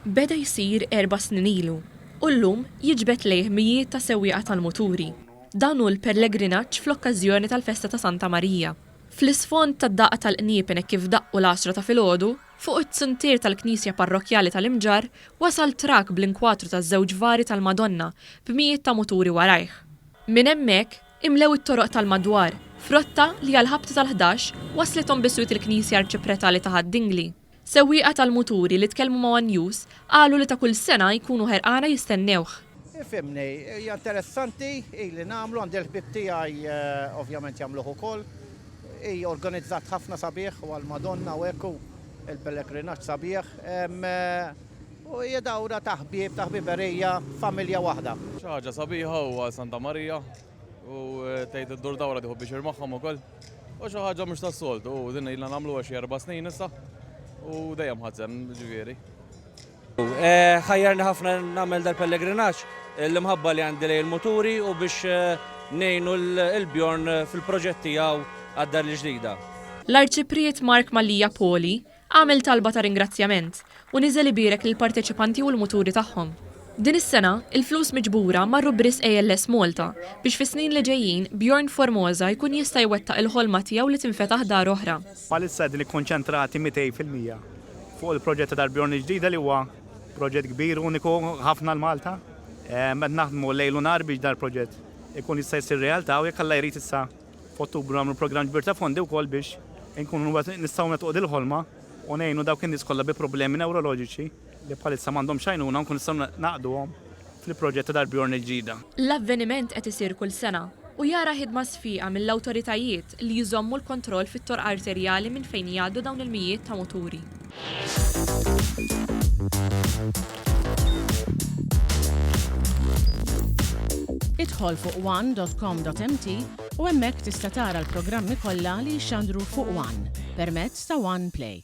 Beda jsir 4 snin ilu u llum jiġbed lejh mijiet ta' sewwieqa tal-muturi. Dan hu l-pellegrinaġġ fl-okkażjoni tal-Festa ta' Santa Marija. Fl-isfond tad-daqqa tal-qniepen kif daqqu l-10 ta' filgħodu, fuq it-tsuntier tal-Knisja Parrokjali tal-Imġar wasal trak bl-inkwatru taż-żewġ vari tal-Madonna b'mijiet ta' muturi warajh. Minn hemmhekk imlew it-toroq tal-madwar, frotta li għal-ħabta tal-11 waslithom biswiet il-Knisja Arċipretali ta' Ħaddingli. Sewwieqa tal-muturi li tkellmu ma' One News qalu li ta' kull sena jkunu ħerqana jistennewh. Fimni, hija interessanti, li nagħmlu għandi l-ħbib tiegħi ovvjament jagħmluh ukoll. Hija organizzat ħafna sabiħ u għall-Madonna u hekk il-pellegrinaġġ sabiħ. U hija dawra ta' ħbiberija familja waħda. Xi ħaġa sabiħa huwa Santa Marija u tgħid iddur dawra tieħu biex irmagħhom ukoll. U xi ħaġa mhux tas-soltu u din ilna nagħmluha xi 4 snin issa u dejjem ħażen ġifieri. Ħajjarni ħafna nagħmel dal-pellegrinaġġ l-imħabba li għandi lejn il-muturi u biex ngħinu l-Bjorn fil-proġett tiegħu għad-dar l-ġdida. L-Arċipriet Mark Mallija Poli għamel talba ta' ringrazzjament u niżel ibirek lill-parteċipanti u l-muturi tagħhom. Din is-sena il-flus miġbura marru bris ALS Malta biex fis-snin li ġejjin Bjorn Formosa jkun jista' jwettaq il-ħolma tiegħu li tinfetaħ dar oħra. Bħalissa din ikkonċentrati 200% fuq il-proġett tal-Bjorn ġdida li huwa proġett kbir uniku ħafna l-Malta. Qed naħdmu lejl u nhar biex dar proġett ikun jista' jsir realtà u jekk Alla jrid issa f'Ottubru nagħmlu programm kbir ta' fondi wkoll biex inkunu nistgħu nagħtuq il-ħolma u ngħinu dawk in-nies kollha bi problemi newroloġiċi li bħalissa m'għandhomx għajnuna nkunu nistgħu naqduhom fil-proġett tal-Bjorn il-ġdida. L-avveniment qed isir kull sena u jara ħidma sfiqa mill-awtoritajiet li jżommu l-kontroll fit-torq arterjali minn fejn jgħaddu dawn il-mijiet ta' muturi. Idħol fuq one.com.mt u hemmhekk tista' tara l-programmi kollha li jxandru fuq One permezz ta' One Play.